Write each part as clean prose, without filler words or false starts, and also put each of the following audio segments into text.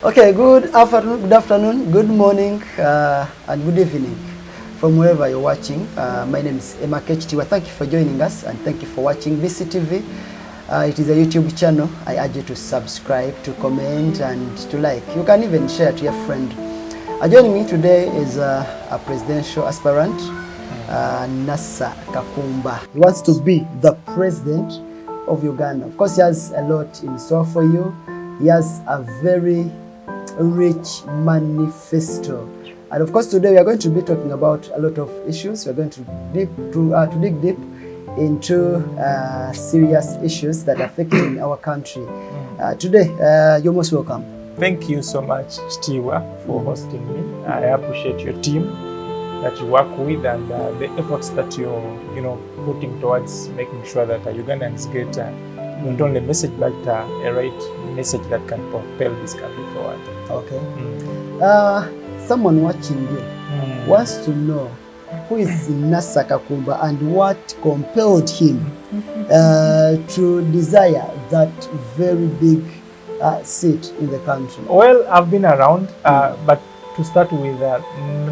Okay, good afternoon, good morning, and good evening from wherever you're watching. My name is Emma Kechitiwa. Thank you for joining us and thank you for watching VCTV. It is a YouTube channel. I urge you to subscribe, to comment, and to like. You can even share to your friend. Joining me today is a presidential aspirant, Nasa Kakumba. He wants to be the president of Uganda. Of course, he has a lot in store for you. He has a very rich manifesto, and of course today we are going to be talking about a lot of issues. We are going to dig deep into serious issues that are affecting our country. Today, you're most welcome. Thank you so much, Stiwa, for hosting me. I appreciate your team that you work with and the efforts that you're putting towards making sure that Ugandans get not only a message but a right message that can propel this country forward. Okay. Someone watching you wants to know who is Nasa Kakumba and what compelled him to desire that very big seat in the country. Well, I've been around, but to start with,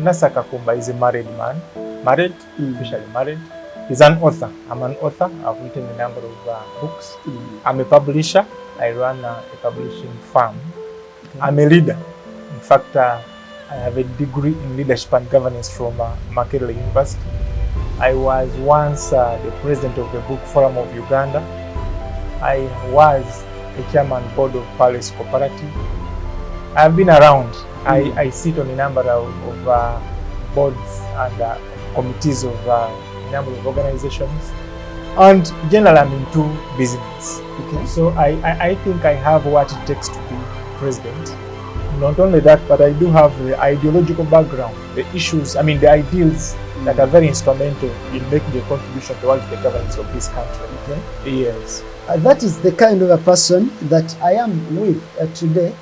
Nasa Kakumba is a married man, officially married. He's an author. I'm an author. I've written a number of books. I'm a publisher. I run a publishing firm. I'm a leader. In fact, I have a degree in leadership and governance from Makerere University. I was once the president of the Book Forum of Uganda. I was a chairman board of Palace Cooperative. I've been around. I sit on a number of boards and committees of number of organizations, and generally I'm into business. Okay. So I think I have what it takes to be president. Not only that, but I do have the ideological background, the issues, the ideals that are very instrumental in making a contribution towards the governance of this country. Okay. Yes. That is the kind of a person that I am with today.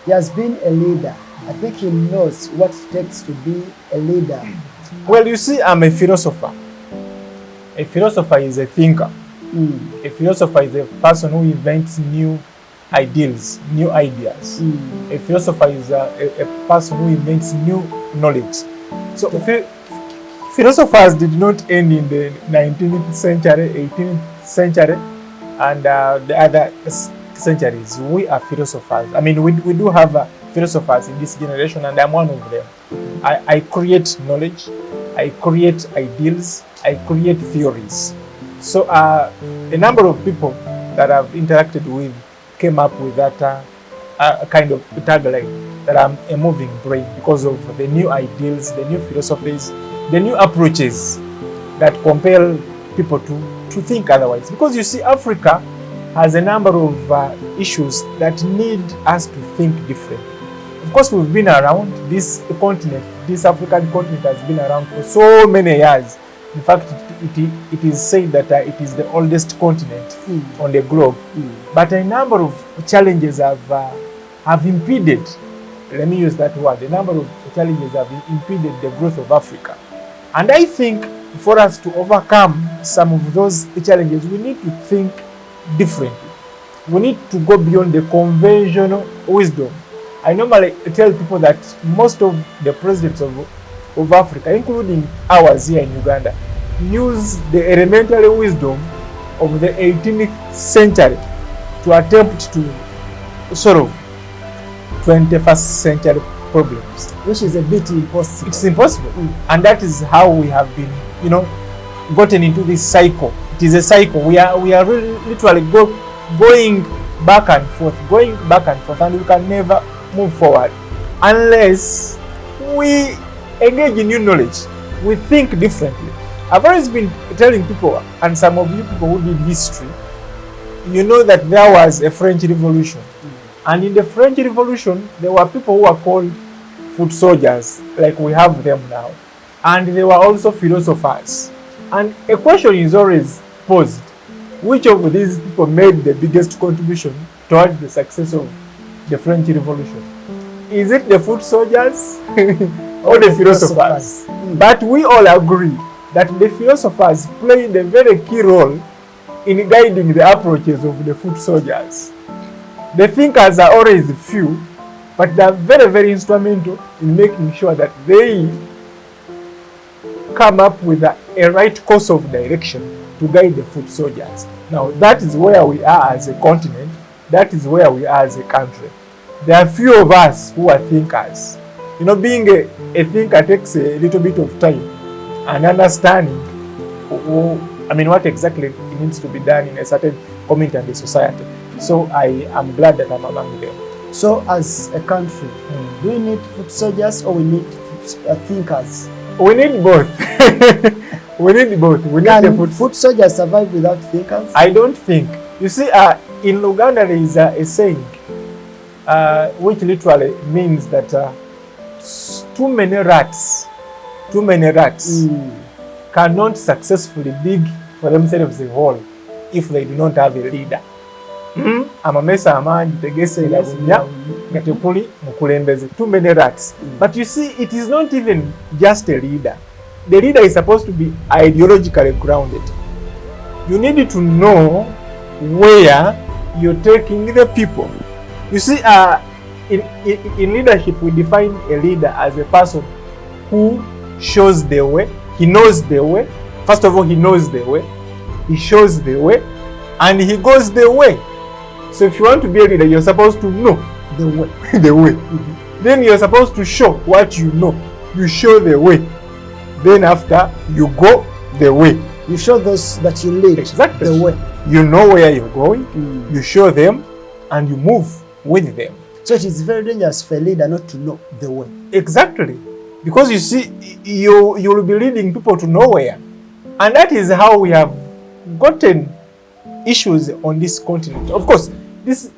He has been a leader. I think he knows what it takes to be a leader. Well, you see, I'm a philosopher. A philosopher is a thinker. A philosopher is a person who invents new ideals, new ideas. A philosopher is a person who invents new knowledge. So philosophers did not end in the 19th century, 18th century, and the other centuries. We are philosophers. We do have philosophers in this generation, and I'm one of them. I create knowledge, I create ideals, I create theories. So a number of people that I've interacted with came up with that kind of tagline that I'm a moving brain because of the new ideals, the new philosophies, the new approaches that compel people to think otherwise. Because you see, Africa has a number of issues that need us to think differently. Of course, we've been around this continent. This African continent has been around for so many years. In fact, it is said that it is the oldest continent on the globe. But a number of challenges have impeded, let me use that word, a number of challenges have impeded the growth of Africa. And I think for us to overcome some of those challenges, we need to think differently. We need to go beyond the conventional wisdom. I normally tell people that most of the presidents of Africa, including ours here in Uganda, use the elementary wisdom of the 18th century to attempt to solve 21st century problems. Which is a bit impossible. It's impossible. And that is how we have been, gotten into this cycle. It is a cycle. We are really literally going back and forth, and we can never move forward unless we engage in new knowledge. We think differently. I've always been telling people, and some of you people who did history, you know that there was a French Revolution. And in the French Revolution, there were people who were called foot soldiers, like we have them now. And they were also philosophers. And a question is always posed: which of these people made the biggest contribution towards the success of the French Revolution? Is it the foot soldiers or the philosophers? But we all agree that the philosophers played a very key role in guiding the approaches of the foot soldiers. The thinkers are always few, but they are very, very instrumental in making sure that they come up with a right course of direction to guide the foot soldiers. Now, that is where we are as a continent. That is where we are as a country. There are few of us who are thinkers. You know, being a thinker takes a little bit of time and understanding what exactly needs to be done in a certain community and the society. So I am glad that I'm among them. So as a country, do we need foot soldiers or we need thinkers? We need both. We need both. We need the foot soldiers survive without thinkers? I don't think. You see, in Uganda there is a saying which literally means that too many rats cannot successfully dig for themselves a hole if they do not have a leader. Amamesa amangi tegeseera bunya nga tekuli mukulembeze. Too many rats. But you see, it is not even just a leader. The leader is supposed to be ideologically grounded. You need to know where you're taking the people. You see, in leadership, we define a leader as a person who shows the way. He knows the way. First of all, he knows the way. He shows the way. And he goes the way. So if you want to be a leader, you're supposed to know the way. The way. Then you're supposed to show what you know. You show the way. Then after, you go the way. You show those that you lead exactly the way. You know where you're going. You show them and you move with them. So it is very dangerous for a leader not to know the way. Exactly. Because you see, you will be leading people to nowhere. And that is how we have gotten issues on this continent. Of course, this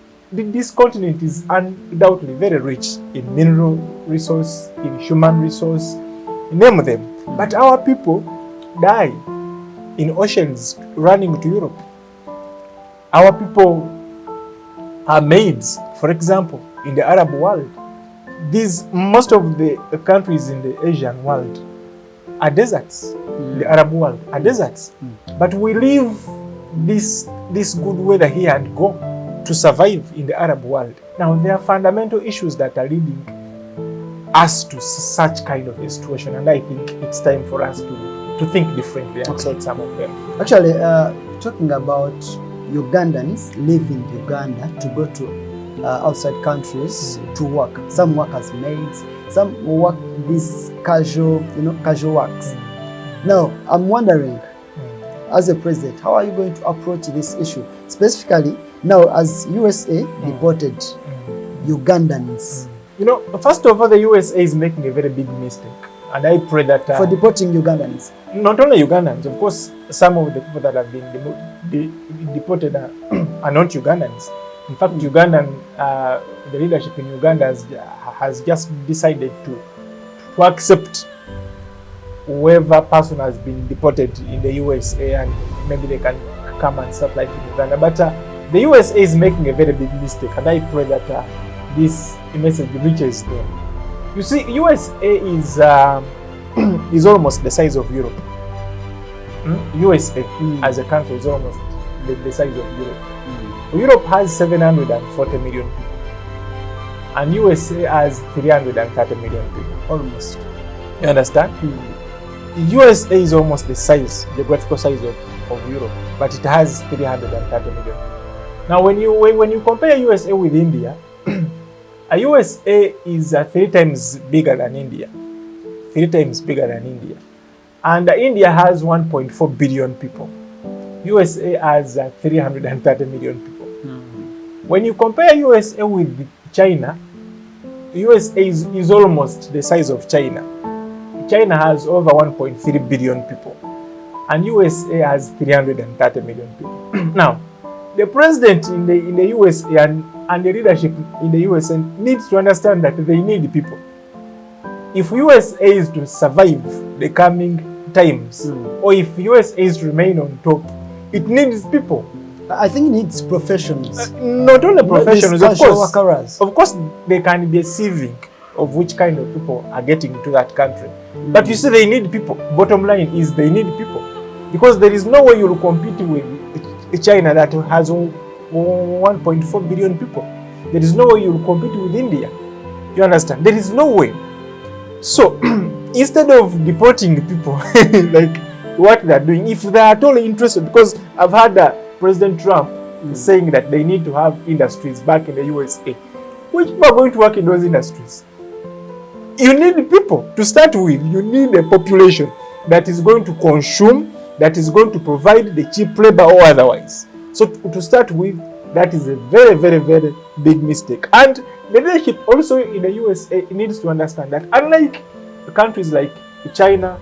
continent is undoubtedly very rich in mineral resource, in human resource, name them. But our people die in oceans running to Europe. Our people are maids, for example, in the Arab world. Most of the countries in the Asian world are deserts. The Arab world are deserts. But we leave this good weather here and go to survive in the Arab world. Now, there are fundamental issues that are leading us to such kind of a situation, and I think it's time for us to think differently and sort some of them. Actually, talking about Ugandans leaving Uganda to go to outside countries to work. Some work as maids, some work these casual works. Now, I'm wondering, as a president, how are you going to approach this issue? Specifically, now as USA deported Ugandans. You know, first of all, the USA is making a very big mistake. And I pray that... for deporting Ugandans? Not only Ugandans, of course, some of the people that have been deported are not Ugandans. In fact, the leadership in Uganda has just decided to accept whoever person has been deported in the USA, and maybe they can come and start life in Uganda. But the USA is making a very big mistake, and I pray that this message reaches them. You see, USA is almost the size of Europe. USA as a country is almost the size of Europe. Europe has 740 million people, and USA has 330 million people. Almost. You understand? USA is almost the geographical size of Europe, but it has 330 million people. Now, when you compare USA with India, USA is 3 times bigger than India. 3 times bigger than India. And India has 1.4 billion people. USA has 330 million people. When you compare USA with China, USA is almost the size of China. China has over 1.3 billion people. And USA has 330 million people. Now, the president in the USA and the leadership in the USA needs to understand that they need people. If USA is to survive the coming times, or if USA is to remain on top, it needs people. I think it needs professionals. Not only professionals, of course. Workers. Of course, they can be receiving of which kind of people are getting to that country. But you see, they need people. Bottom line is they need people. Because there is no way you'll compete with China that has 1.4 billion people. There is no way you'll compete with India. You understand? There is no way. So instead of deporting people like what they're doing, if they are totally interested, because I've heard President Trump saying that they need to have industries back in the USA. Which people are going to work in those industries? You need people to start with. You need a population that is going to consume, that is going to provide the cheap labor or otherwise. So to start with, that is a very, very, very big mistake. And the leadership also in the USA needs to understand that unlike countries like China,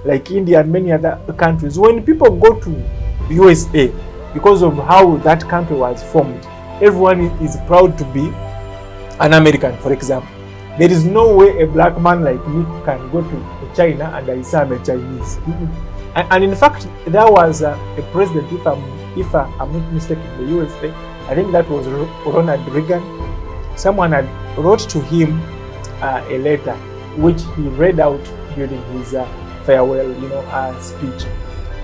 like India and many other countries, when people go to USA, because of how that country was formed, everyone is proud to be an American, for example. There is no way a black man like me can go to China and I say I'm a Chinese. And in fact, there was a president, if I'm not mistaken, in the USA, I think that was Ronald Reagan. Someone had wrote to him a letter which he read out during his farewell, speech,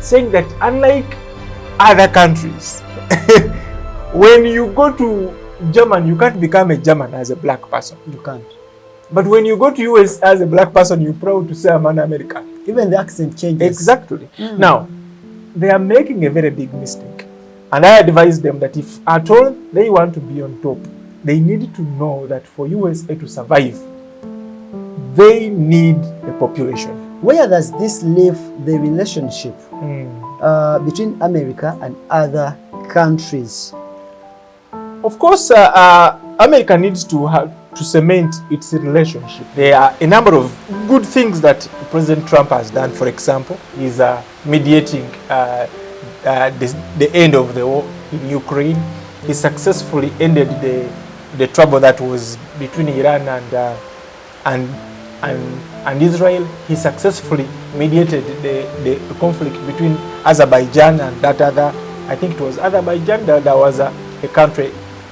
saying that unlike other countries, when you go to German, you can't become a German as a black person. You can't. But when you go to US as a black person, you're proud to say I'm an American. Even the accent changes. Exactly. Now, they are making a very big mistake. And I advise them that if at all they want to be on top, they need to know that for USA to survive, they need a population. Where does this leave the relationship between America and other countries? Of course, America needs to cement its relationship. There are a number of good things that President Trump has done. For example, he's mediating the end of the war in Ukraine. He successfully ended the trouble that was between Iran and Israel. He successfully mediated the conflict between Azerbaijan and that other, I think it was Azerbaijan, there was a country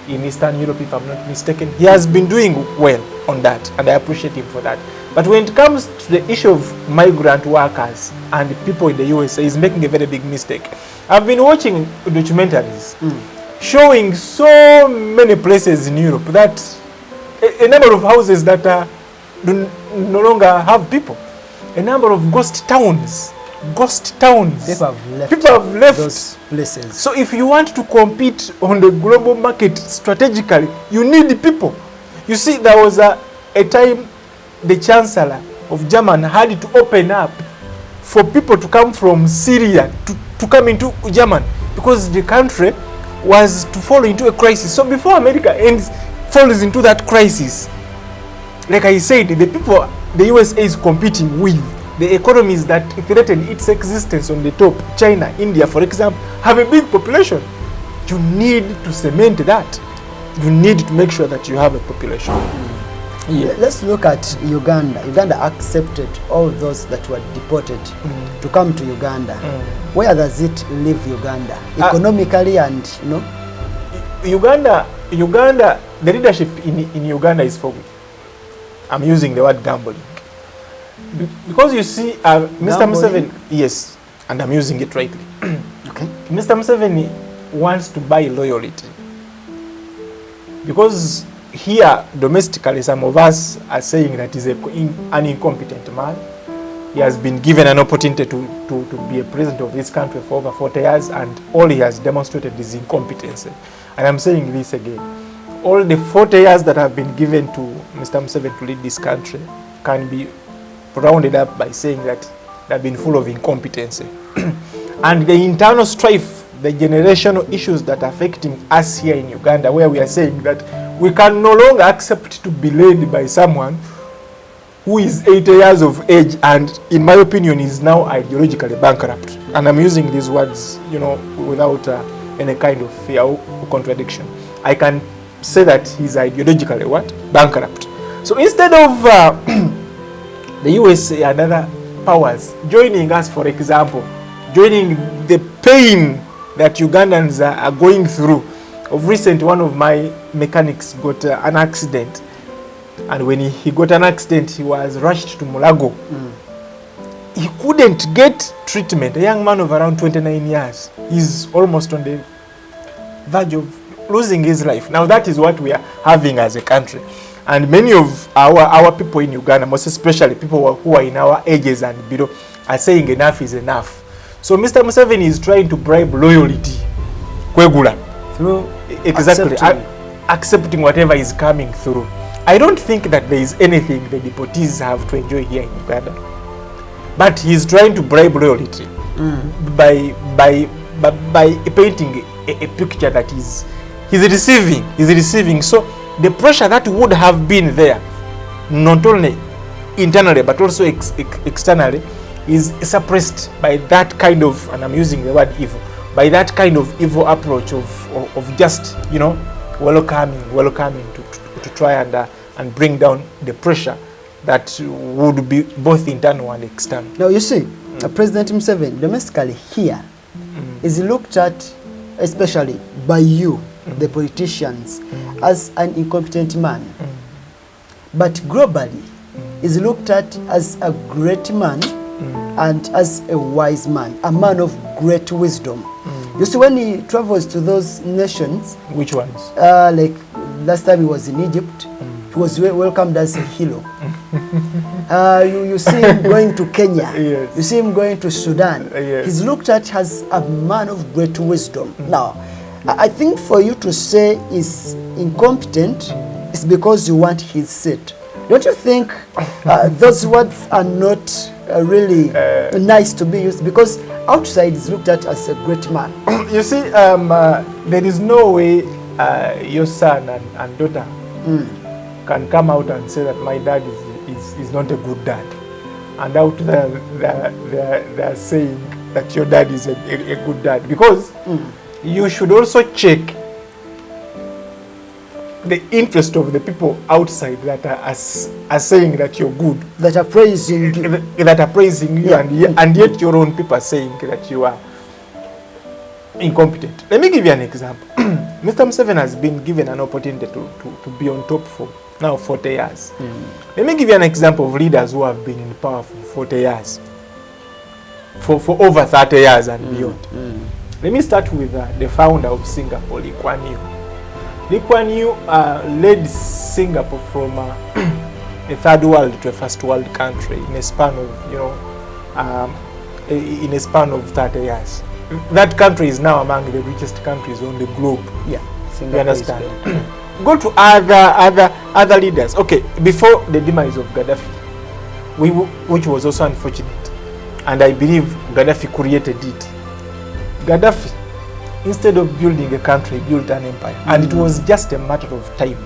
in Eastern Europe, if I'm not mistaken. He has been doing well on that, and I appreciate him for that. But when it comes to the issue of migrant workers and people in the USA, he's making a very big mistake. I've been watching documentaries showing so many places in Europe that a number of houses that no longer have people, a number of ghost towns. People have left those places. So if you want to compete on the global market strategically, you need people. You see, there was a time the Chancellor of Germany had to open up for people to come from Syria to come into Germany because the country was to fall into a crisis. So before America falls into that crisis, like I said, the people the USA is competing with, the economies that threaten its existence on the top, China, India, for example, have a big population. You need to cement that. You need to make sure that you have a population. Yeah. Let's look at Uganda. Uganda accepted all those that were deported to come to Uganda. Where does it leave Uganda economically and Uganda, the leadership in Uganda is for, I'm using the word gambling. Because you see, Mr. Museveni, yes, and I'm using it rightly. Okay. Mr. Museveni wants to buy loyalty. Because here, domestically, some of us are saying that he's an incompetent man. He has been given an opportunity to be a president of this country for over 40 years, and all he has demonstrated is incompetency. And I'm saying this again. All the 40 years that have been given to Mr. Museveni to lead this country can be rounded up by saying that they've been full of incompetency. And the internal strife, the generational issues that are affecting us here in Uganda, where we are saying that we can no longer accept to be led by someone who is 80 years of age and, in my opinion, is now ideologically bankrupt. And I'm using these words, without any kind of fear or contradiction. I can say that he's ideologically what? Bankrupt. So instead of the USA and other powers joining us, for example, joining the pain that Ugandans are going through. Of recent, one of my mechanics got an accident, and when he got an accident, he was rushed to Mulago. He couldn't get treatment. A young man of around 29 years. He's almost on the verge of losing his life. Now that is what we are having as a country. And many of our people in Uganda, most especially people who are in our ages and below, are saying enough is enough. So Mr. Museveni is trying to bribe loyalty. Kwegula. Through Exactly. Accepting whatever is coming through. I don't think that there is anything the deportees have to enjoy here in Uganda. But he's trying to bribe loyalty by painting a picture that he's receiving. So the pressure that would have been there, not only internally but also externally, is suppressed by that kind of, and I'm using the word evil, by that kind of evil approach of just, you know, welcoming to try and bring down the pressure that would be both internal and external. Now you see, President Museveni domestically here is looked at, especially by you, the politicians, as an incompetent man. But globally, is looked at as a great man and as a wise man, a man of great wisdom. You see, when he travels to those nations, which ones? Like last time he was in Egypt, he was welcomed as a hero. You see him going to Kenya. Yes. You see him going to Sudan. Yes. He's looked at as a man of great wisdom. Now, I think for you to say he's incompetent is because you want his seat. Don't you think those words are not really nice to be used? Because outside is looked at as a great man. You see, there is no way your son and daughter can come out and say that my dad is not a good dad. And out there they're saying that your dad is a good dad. Because you should also check the interest of the people outside that are saying that you're good, that are praising you, and yet your own people are saying that you are incompetent. Let me give you an example. Mr. Museveni has been given an opportunity to be on top for now 40 years. Let me give you an example of leaders who have been in power for 40 years, for over 30 years and beyond. Let me start with the founder of Singapore, Lee Kuan Yew. Lee Kuan Yew led Singapore from a third world to a first world country in a span of, in a span of 30 years. That country is now among the richest countries on the globe. Yeah, you understand? Go to other leaders. Okay, before the demise of Gaddafi, which was also unfortunate, and I believe Gaddafi created it. Gaddafi, instead of building a country, built an empire. And it was just a matter of time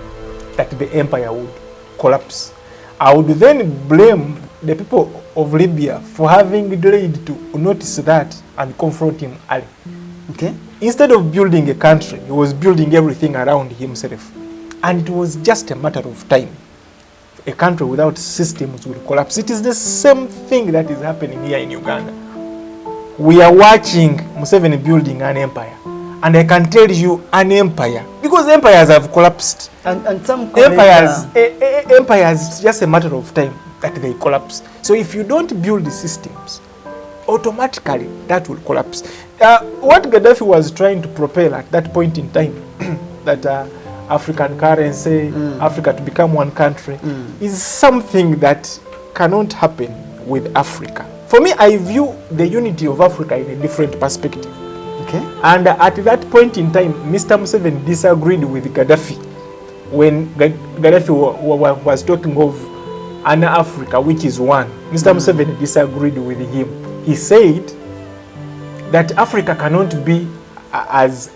that the empire would collapse. I would then blame the people of Libya for having delayed to notice that and confront him early. Okay. Instead of building a country, he was building everything around himself. And it was just a matter of time. A country without systems would collapse. It is the same thing that is happening here in Uganda. We are watching Museveni building an empire. And I can tell you, an empire, because empires have collapsed. And some empires, it's just a matter of time that they collapse. So if you don't build the systems, automatically that will collapse. What Gaddafi was trying to propel at that point in time, that African currency, Africa to become one country, is something that cannot happen with Africa. For me, I view the unity of Africa in a different perspective. Okay. And at that point in time, Mr. Museveni disagreed with Gaddafi when Gaddafi was talking of an Africa which is one. Mr. Museveni disagreed with him. He said that Africa cannot be as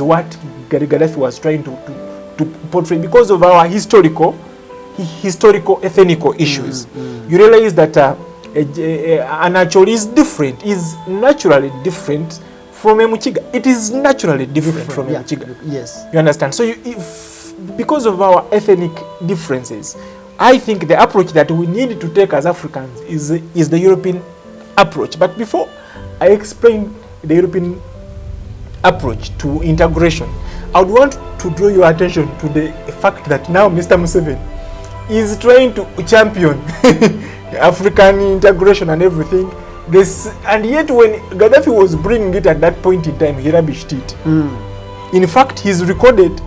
what Gaddafi was trying to portray because of our historical ethnical issues. You realize that a natural is different, is naturally different from a Muchiga. It is naturally different from a Muchiga. Yes. You understand? So because of our ethnic differences, I think the approach that we need to take as Africans is the European approach. But before I explain the European approach to integration, I would want to draw your attention to the fact that now Mr. Museveni is trying to champion African integration and everything. And yet when Gaddafi was bringing it at that point in time, he rubbished it. In fact, he's recorded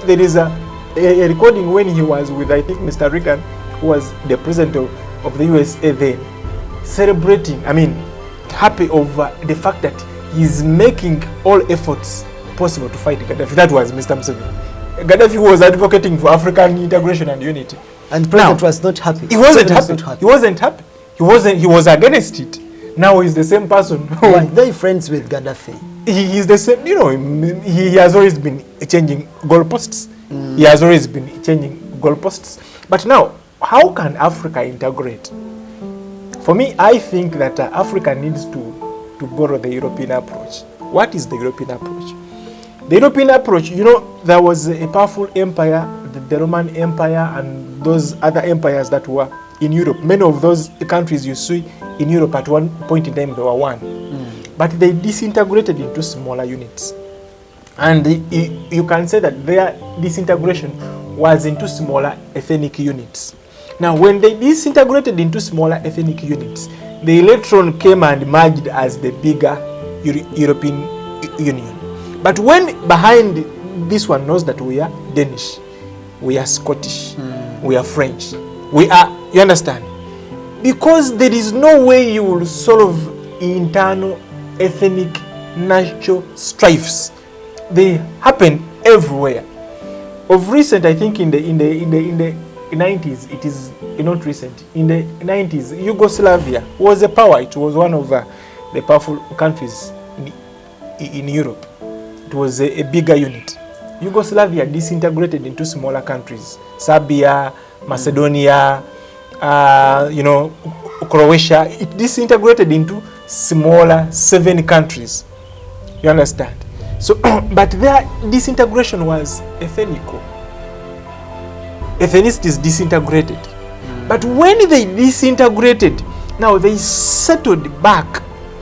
there is a a recording when he was with, I think, Mr. Reagan, who was the president of the USA then, celebrating, I mean, happy over the fact that he's making all efforts possible to fight Gaddafi. That was Mr. Museveni. Gaddafi was advocating for African integration and unity. And the president was not happy. He wasn't happy. He wasn't happy. He was against it. Now he's the same person. Why? They're friends with Gaddafi. He is the same, you know, he has always been changing goalposts. He has always been changing goalposts. But now, how can Africa integrate? For me, I think that Africa needs to borrow the European approach. What is the European approach? The European approach, you know, there was a powerful empire, the Roman Empire, and those other empires that were in Europe. Many of those countries you see in Europe at one point in time, they were one. But they disintegrated into smaller units. And you can say that their disintegration was into smaller ethnic units. Now, when they disintegrated into smaller ethnic units, the electron came and merged as the bigger European Union. But when behind this one knows that we are Danish, we are Scottish, we are French, we are, you understand? Because there is no way you will solve internal ethnic national strifes. They happen everywhere. Of recent, I think in the 90s, it is not recent. In the 90s, Yugoslavia was a power. It was one of the powerful countries in Europe. It was a bigger unit. Yugoslavia disintegrated into smaller countries. Serbia, Macedonia, you know, Croatia. It disintegrated into smaller 7 countries. You understand? So, but their disintegration was ethnical. Ethnicities disintegrated. But when they disintegrated, now they settled back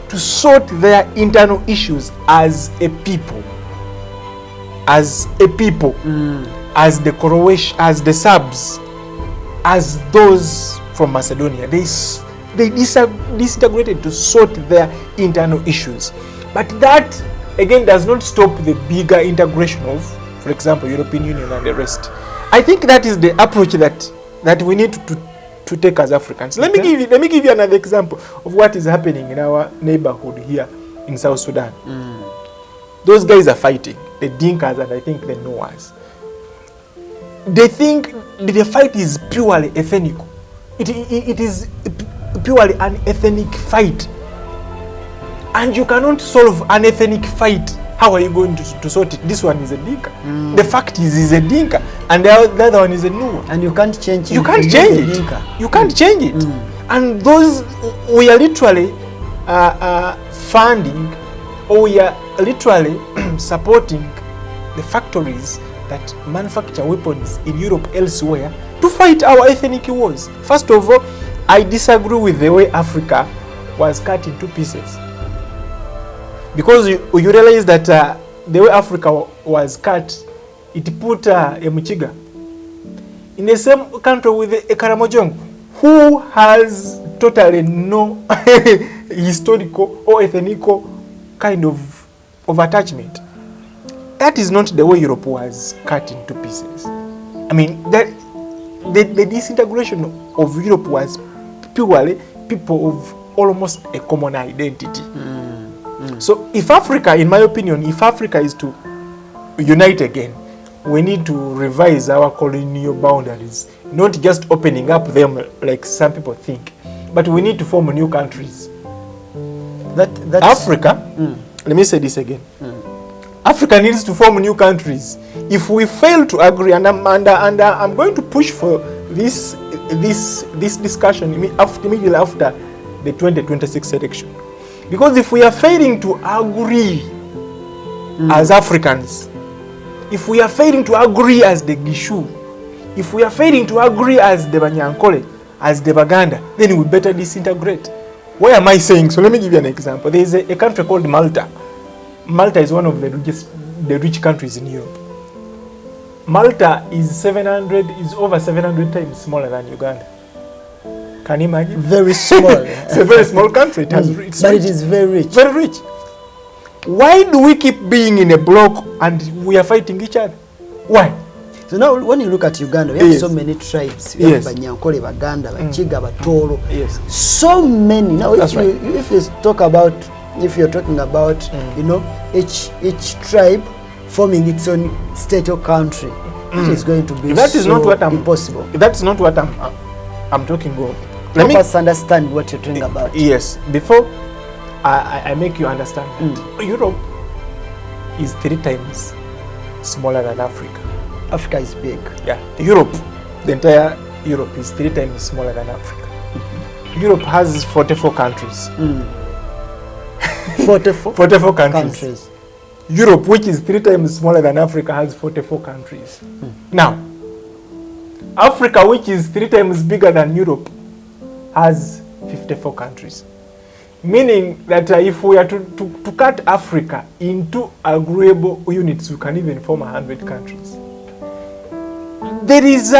to sort their internal issues as a people. As a people. As the Croatian, as the Serbs, as those from Macedonia. They disintegrated to sort their internal issues. But that, again, does not stop the bigger integration of, for example, European Union and the rest. I think that is the approach that we need to take as Africans. Let me give you another example of what is happening in our neighborhood here in South Sudan. Those guys are fighting, the Dinkas and I think the Noahs. They think the fight is purely ethnic. It is purely an ethnic fight. And you cannot solve an ethnic fight. How are you going to sort it? This one is a Dinka. The fact is a Dinka. And the other one is a Nuer. And you can't change it. You can't change it. You can't change it. And those, we are literally funding, or we are literally supporting the factories that manufacture weapons in Europe elsewhere to fight our ethnic wars. First of all, I disagree with the way Africa was cut into pieces. Because you realize that the way Africa was cut, it put a Muchiga in the same country with a Karamojong, who has totally no historical or ethnical kind of attachment. That is not the way Europe was cut into pieces. I mean, that the disintegration of Europe was purely people of almost a common identity. So if Africa, in my opinion, if Africa is to unite again, we need to revise our colonial boundaries, not just opening up them like some people think, but we need to form new countries. Africa, let me say this again. Africa needs to form new countries. If we fail to agree, and I'm going to push for this discussion immediately after the 2026 election. Because if we are failing to agree as Africans, if we are failing to agree as the Gishu, if we are failing to agree as the Banyankole, as the Baganda, then we better disintegrate. Why am I saying so? Let me give you an example. There is a country called Malta. Malta is one of the rich countries in Europe. Malta is over 700 times smaller than Uganda. Can you imagine? Very small. It's a very small country. But it is very rich. Very rich. Why do we keep being in a block and we are fighting each other? Why? So now when you look at Uganda, we have Yes. so many tribes. We have Yes. Banyankole, Baganda, Bachiga, Batoro. Yes. So many. Now That's right. if you talk about, if you're talking about, you know, each tribe forming its own state or country, it is going to be That is so not what impossible. That's not what I'm talking of. Help us understand what you're talking about. Yes. Before I make you understand that Europe is 3 times smaller than Africa. Africa is big. Yeah. Europe, the entire Europe is 3 times smaller than Africa. Europe has 44 countries. 44 countries. Europe, which is 3 times smaller than Africa, has 44 countries. Now, Africa, which is 3 times bigger than Europe, has 54 countries. Meaning that if we are to cut Africa into agreeable units, we can even form 100 countries. There is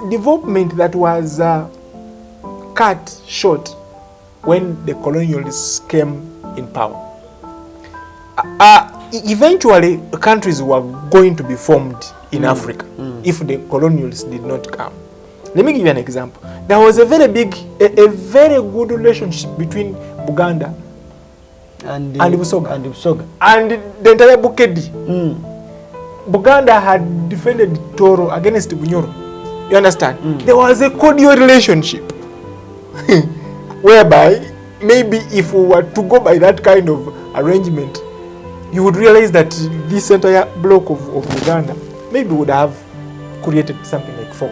development that was cut short when the colonialists came in power. Eventually, countries were going to be formed in Africa if the colonialists did not come. Let me give you an example. There was a very good relationship between Buganda and Busoga. And the entire Bukedi. Buganda had defended Toro against Bunyoro. You understand? There was a cordial relationship whereby maybe if we were to go by that kind of arrangement, you would realize that this entire block of Uganda maybe would have created something like four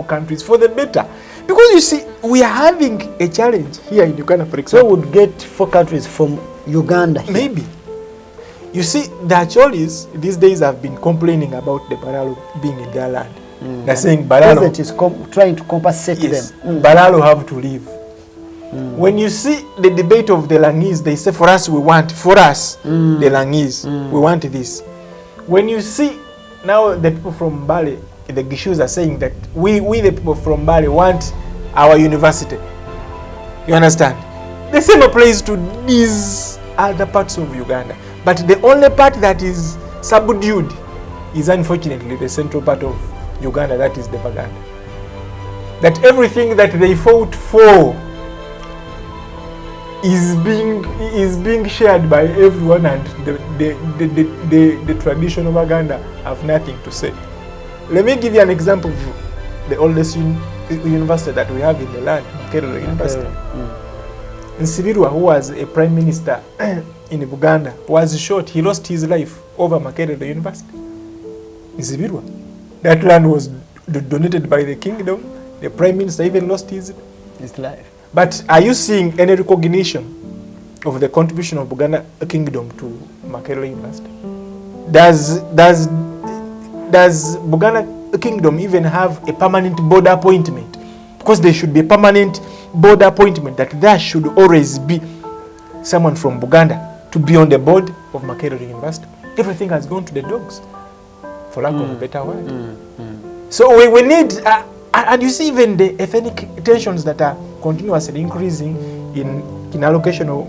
countries for the better. Because you see, we are having a challenge here in Uganda, for example. So we would get 4 countries from Uganda here. Maybe. You see, the Acholis these days have been complaining about the Baralo being in their land. They're saying Baralo... President is trying to compensate them. Baralo have to leave. When you see the debate of the Langese, they say, for us, the Langese, we want this. When you see now the people from Bali, the Gishus are saying that we the people from Bali want our university. You understand? The same applies to these other parts of Uganda. But the only part that is subdued is unfortunately the central part of Uganda, that is the Baganda. That everything that they fought for is being shared by everyone, and the traditional Baganda have nothing to say. Let me give you an example of the oldest university that we have in the land, Makerere University. Nsibirwa, who was a prime minister in Uganda, was shot. He lost his life over Makerere University. Nsibirwa. That land was donated by the kingdom. The prime minister even lost his life. But are you seeing any recognition of the contribution of Buganda Kingdom to Makerere University? Does Buganda Kingdom even have a permanent board appointment? Because there should be a permanent board appointment, that there should always be someone from Buganda to be on the board of Makerere University. Everything has gone to the dogs, for lack of a better word. So we need, and you see even the ethnic tensions that are continuously increasing in allocation of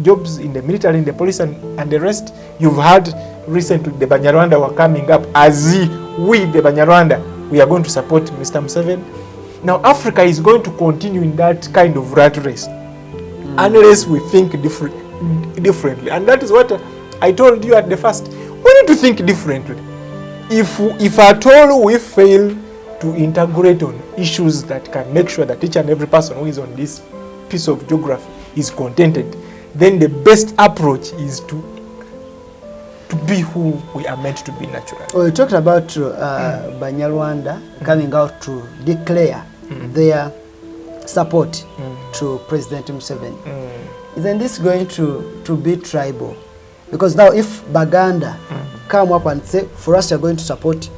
jobs in the military, in the police, and the rest. You've heard recently the Banyarwanda were coming up as we, the Banyarwanda, we are going to support Mr. Museveni. Now Africa is going to continue in that kind of rat race unless we think differently. And that is what I told you at the first. We need to think differently. If at all we fail to integrate on issues that can make sure that each and every person who is on this piece of geography is contented, then the best approach is to be who we are meant to be naturally. Well, you talked about Banyarwanda coming out to declare their support to President Museveni. Isn't this going to be tribal? Because now if Baganda come up and say, for us, you're going to support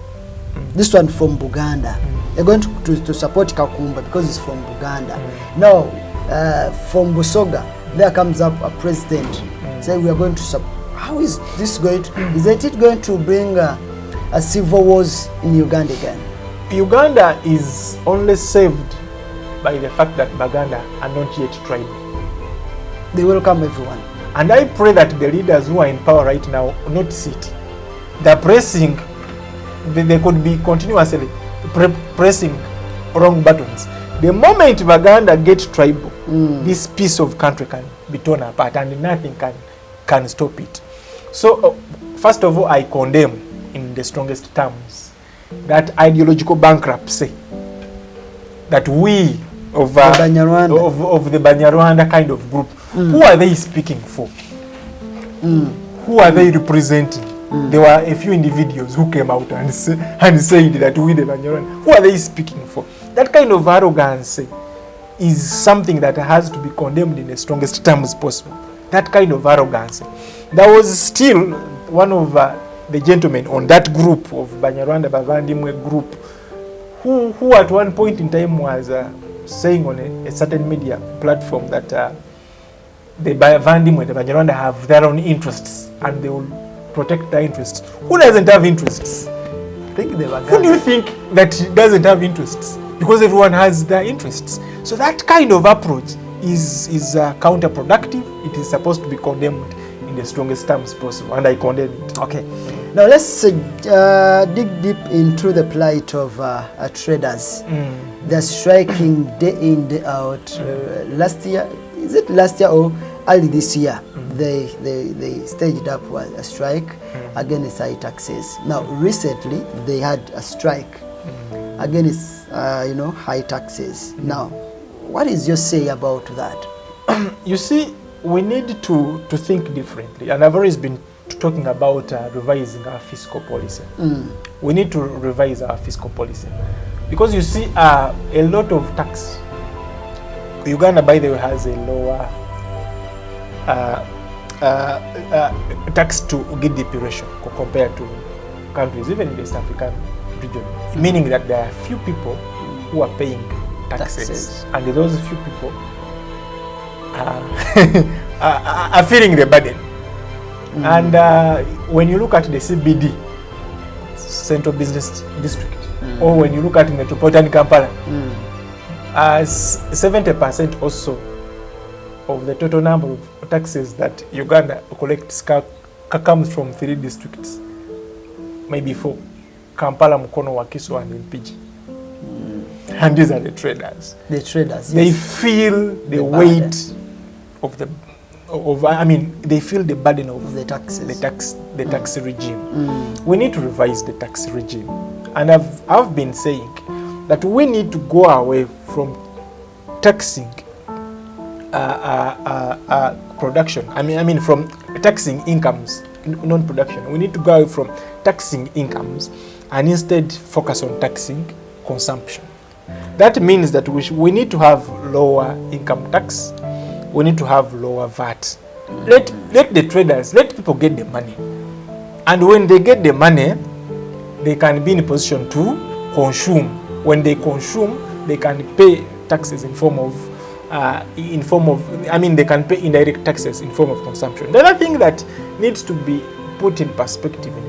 this one from Buganda, they're going to support Kakumba because it's from Buganda. Now, from Busoga, there comes up a president saying we are going to support. How is this going to, isn't it going to bring a civil wars in Uganda again? Uganda is only saved by the fact that Baganda are not yet tribal. They welcome everyone. And I pray that the leaders who are in power right now not sit. They're pressing, they could be continuously pressing wrong buttons. The moment Uganda gets tribal, this piece of country can be torn apart and nothing can stop it. So, first of all, I condemn in the strongest terms that ideological bankruptcy that we of the Banyarwanda kind of group, who are they speaking for? Who are they representing? There were a few individuals who came out and said that we the Banyarwanda. Who are they speaking for? That kind of arrogance is something that has to be condemned in the strongest terms possible. That kind of arrogance. There was still one of the gentlemen on that group of Banyarwanda Bavandimwe group who at one point in time was saying on a certain media platform that the Bavandimwe, the Banyarwanda have their own interests and they will protect their interests. Who doesn't have interests? I think who do you think that doesn't have interests? Because everyone has their interests. So that kind of approach is counterproductive. It is supposed to be condemned in the strongest terms possible, and I condemn it. Okay. Now let's dig deep into the plight of traders. They're striking day in, day out. Last year, is it last year or early this year? They staged up a strike against high taxes. Now recently they had a strike against high taxes. Now, what is your say about that? You see, we need to think differently, and I've always been talking about revising our fiscal policy. We need to revise our fiscal policy because you see a lot of tax. Uganda, by the way, has a lower tax to GDP ratio compared to countries, even in the East African region, meaning that there are few people who are paying taxes. And those few people are feeling the burden. And when you look at the CBD, Central Business District, or when you look at Metropolitan Kampala, 70% also of the total number of taxes that Uganda collects comes from 3 districts, maybe 4: Kampala, Mukono, Wakiso, and Mpigi. And these are the traders. The traders, they feel the weight of the, they feel the burden of the taxes, the tax regime. We need to revise the tax regime, and I've been saying that we need to go away from taxing production. From taxing incomes, non-production. We need to go away from taxing incomes and instead focus on taxing consumption. That means that we need to have lower income tax. We need to have lower VAT. Let the traders, let people get the money. And when they get the money, they can be in a position to consume. When they consume, they can pay taxes in form of, they can pay indirect taxes in form of consumption. The other thing that needs to be put in perspective in